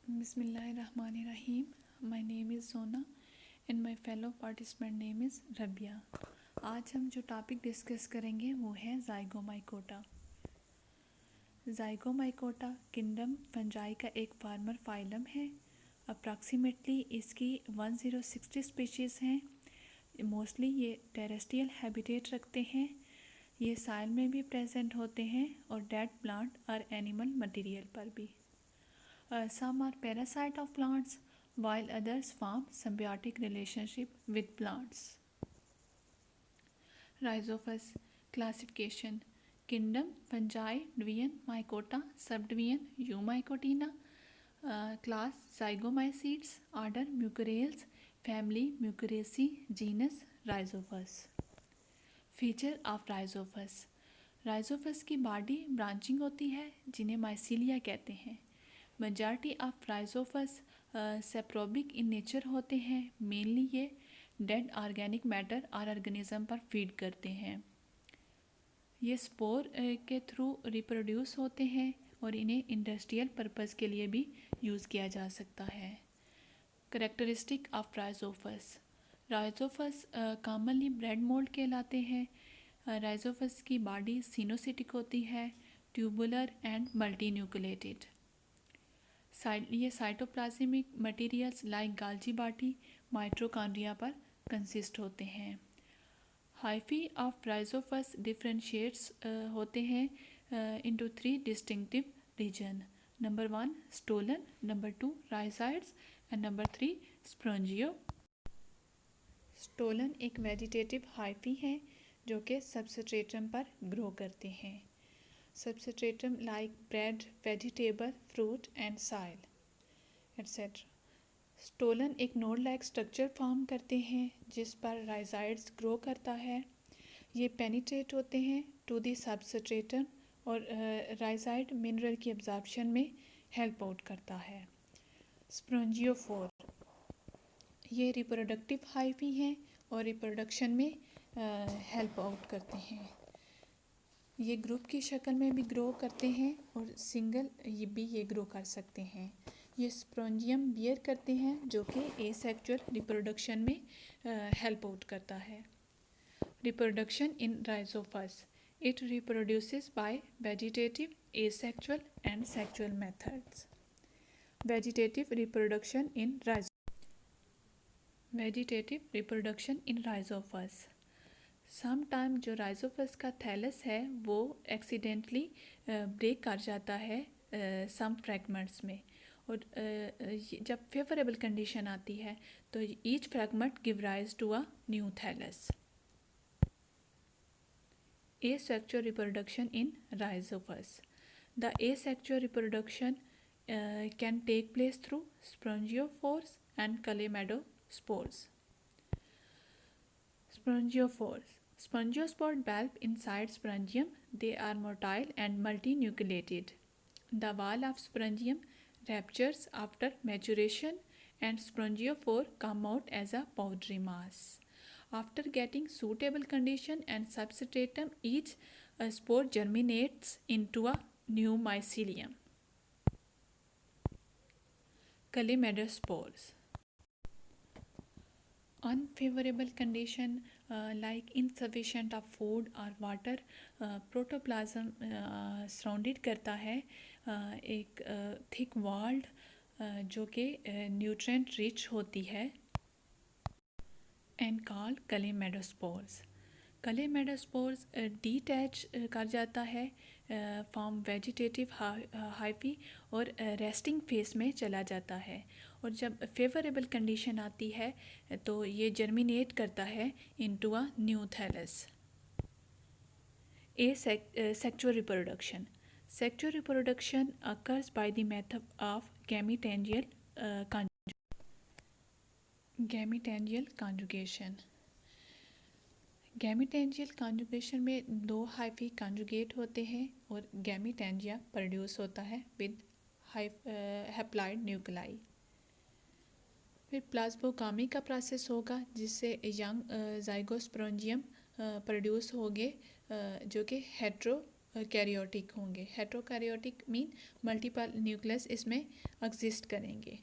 Bismillahirrahmanirrahim. My name is Sona and my fellow participant name is Rabia. आज हम जो topic discuss करेंगे वो है ज़ाइगोमाइकोटा। ज़ाइगोमाइकोटा किंगडम फंजाई का एक फार्मर फाइलम है। अप्रॉक्सीमेटली इसकी 1060 स्पीशीज़ हैं। मोस्टली ये टेरेस्ट्रियल हैबिटेट रखते हैं। ये साइल में भी प्रेजेंट होते हैं और डेड प्लांट और एनिमल मटेरियल पर भी। Some are parasite of plants while others form symbiotic relationship with plants. Rhizophus classification: Kingdom Fungi, division Mycota, subdivision Eumycotina, class Zygomycetes, order Mucorales, family Mucoraceae, genus Rhizophus. Feature of Rhizophus: Rhizophus की body branching होती है जिन्हें mycelia कहते हैं। Majority of राइजोफस सेप्रोबिक in nature होते हैं। Mainly ये dead organic matter और ऑर्गेनिज्म पर फीड करते हैं। ये स्पोर के थ्रू रिप्रोड्यूस होते हैं और इन्हें इंडस्ट्रियल पर्पस के लिए भी यूज़ किया जा सकता है। Characteristic of Rhizopus: Rhizopus commonly bread mould कहलाते हैं। राइजोफस की बॉडी सिनोसिटिक होती है, ट्यूबुलर एंड मल्टी न्यूक्लिएटेड। ये cytoplasmic materials like Golgi body mitochondria पर कंसिस्ट होते हैं। हाइफी ऑफ राइजोफस डिफरेंशिएट्स होते हैं into 3 distinctive region. Number 1 stolon, number 2 rhizoids and number 3 spongio. Stolon एक वेजिटेटिव हाइफी है जो कि सबस्ट्रेटम पर ग्रो करते हैं। Substratum like bread, vegetable, fruit and soil, etc. Stolon एक नोड लाइक स्ट्रक्चर फॉर्म करते हैं जिस पर राइजाइड्स ग्रो करता है। ये पेनिट्रेट होते हैं टू द सबस्ट्रेटम और राइजाइड मिनरल की एब्जॉर्प्शन में हेल्प आउट करता है। स्पोंजियोफोर ये रिप्रोडक्टिव हाइफी हैं और रिप्रोडक्शन में हेल्प आउट करते हैं। ये ग्रुप की शक्ल में भी ग्रो करते हैं और सिंगल ये ग्रो कर सकते हैं। ये स्पोंजियम बियर करते हैं जो कि एसेक्सुअल रिप्रोडक्शन में हेल्प आउट करता है। Reproduction in Rhizopus: it reproduces by vegetative, asexual and sexual methods. Vegetative reproduction in Rhizopus: some time जो राइजोफस का थैलस है वो एक्सीडेंटली ब्रेक कर जाता है सम फ्रैगमेंट्स में और जब फेवरेबल कंडीशन आती है तो each fragment give rise to a new thallus. Asexual reproduction in Rhizopus: the asexual reproduction can take place through spongiophores and chlamydospores. Spongiophores: Spongiospore bulb inside sporangium. They are motile and multinucleated. The wall of sporangium ruptures after maturation and spongiophore come out as a powdery mass. After getting suitable condition and substratum, each spore germinates into a new mycelium. Calamedospores: unfavorable condition like insufficient of food or water protoplasm surrounded करता है एक thick walled जो कि nutrient rich होती है and called कलेमेडोस्पोर्स। कलेमेडोस्पोर्स detach कर जाता है फ्रॉम वेजिटेटिव हाइफी और रेस्टिंग फेज में चला जाता है और जब फेवरेबल कंडीशन आती है तो ये जर्मिनेट करता है into a new thallus. Sexual reproduction: Sexual reproduction occurs by the method of gamitangial conjugation. Gametangial conjugation में 2 हाइफी कॉन्जुगेट होते हैं और गैमीटेंजिया प्रोड्यूस होता है विद हैप्लॉइड न्यूक्लाई। फिर प्लाज्मोगामी का प्रोसेस होगा जिससे यंग जाइगोस्पोरेंजियम प्रोड्यूस होंगे जो कि हेट्रो कैरियोटिक होंगे। हेट्रोकैरियोटिक मीन मल्टीपल न्यूक्लियस इसमें एग्जिस्ट करेंगे।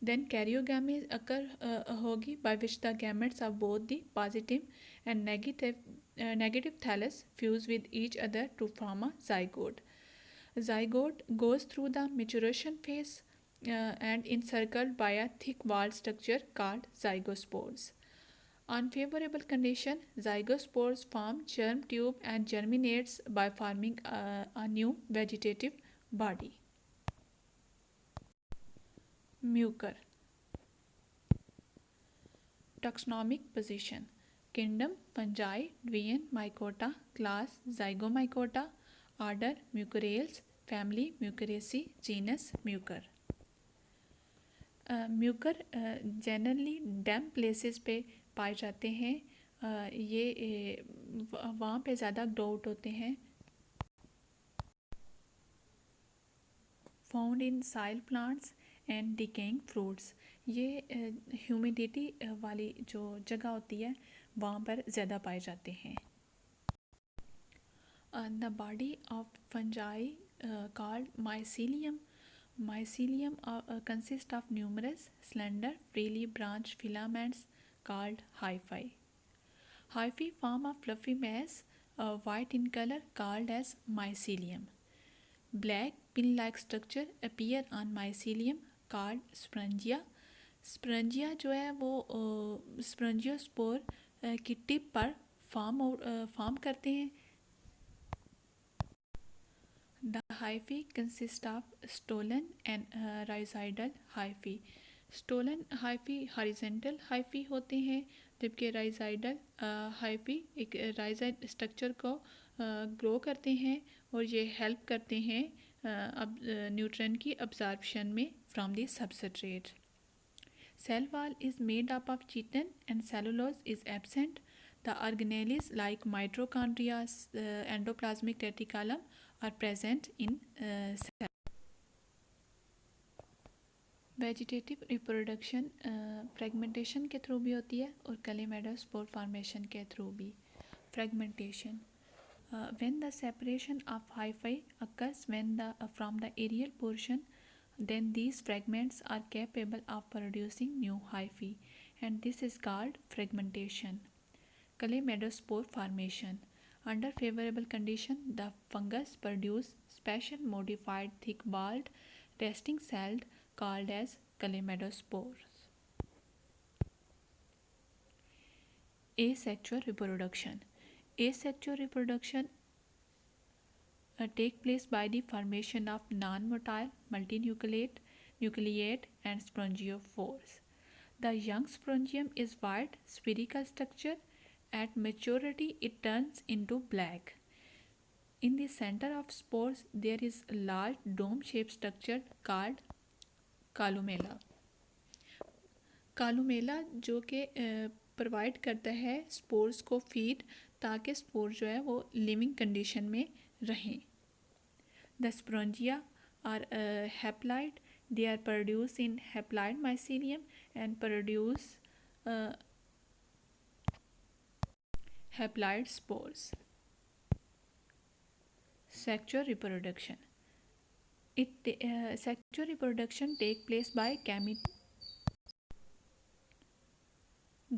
देन कैरियोगैमी अकर होगी by which the gametes of both the positive and negative thallus fuse with each other to form a zygote. Zygote goes through the maturation phase and encircled by a thick walled structure called zygospores. On favorable condition, zygospores form germ tube and germinates by forming a new vegetative body. Mucor. Taxonomic position. Kingdom Fungi, Division Mycota, Class Zygomycota, Order Mucorales, Family Muceraceae, Genus Mucor. Mucor generally dam places पे पाए जाते हैं। ये वहाँ पे ज़्यादा grow out होते हैं। Found in soil plants and decaying fruits. ये ह्यूमिडिटी वाली जो जगह होती है वहाँ पर ज़्यादा पाए जाते हैं। The body of fungi called mycelium. Mycelium consists of numerous slender, freely branched filaments called hyphae. Hyphae form a fluffy mass, white in color, called as mycelium. Black pin-like structure appear on mycelium called sporangia. Sporangia जो है वो स्पोरंजियोस्पोर की tip पर form करते हैं। The hyphae consist of stolon and rhizoidal hyphae. Stolon hyphae horizontal hyphae होते हैं, जबकि राइजाइडल हाइफी एक राइजाइड स्ट्रक्चर को ग्रो करते हैं और ये हेल्प करते हैं अब न्यूट्रन की अब्जॉर्प्शन में from the substrate. Cell wall is made up of chitin and cellulose is absent. The organelles like mitochondria, endoplasmic reticulum are present in cell. Vegetative reproduction fragmentation के थ्रू भी होती है और कलेमेडोस्पोर फॉर्मेशन के through भी. Fragmentation when the separation of hyphae occurs from the aerial portion, then these fragments are capable of producing new hyphae, and this is called fragmentation. Chlamydospore formation. Under favorable condition, the fungus produce special modified thick walled resting cells called as chlamydospores. Asexual reproduction. Asexual reproduction take place by the formation of non-motile multinucleate and spongiophores. The young spongium is white spherical structure. At maturity it turns into black. In the center of spores there is a large dome-shaped structure called columella. Columella जो कि provide करता है spores को feed ताकि spore जो है वो living condition में रहें. The sporangia are haploid. They are produce in haploid mycelium and produce haploid spores. Sexual reproduction. Sexual reproduction take place by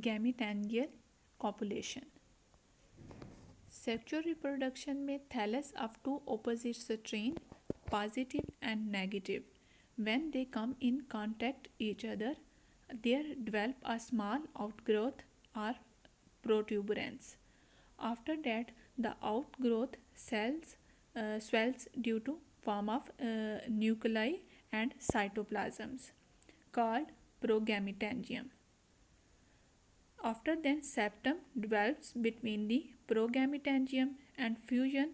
gametangial copulation. Sexual reproduction में thallus of two opposite strain, positive and negative, when they come in contact each other, there develop a small outgrowth or protuberance. After that, the outgrowth swells due to form of nuclei and cytoplasms called progametangium. After then, septum develops between the progametangium and fusion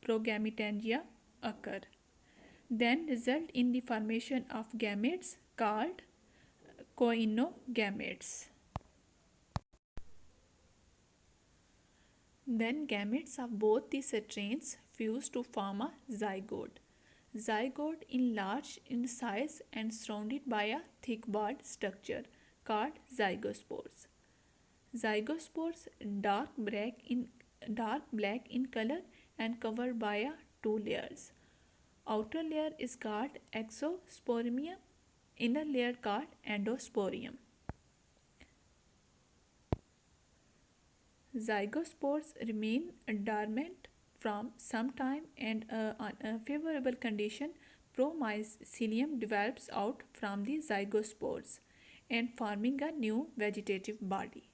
progametangia occur. Then result in the formation of gametes called coenogametes. Then gametes of both the strains fuse to form a zygote. Zygote enlarged in size and surrounded by a thick walled structure called zygospores. Zygospores dark black in color and covered by a two layers. Outer layer is called exosporium, inner layer called endosporium. Zygospores remain dormant from some time and on a favorable condition, promycelium develops out from the zygospores and forming a new vegetative body.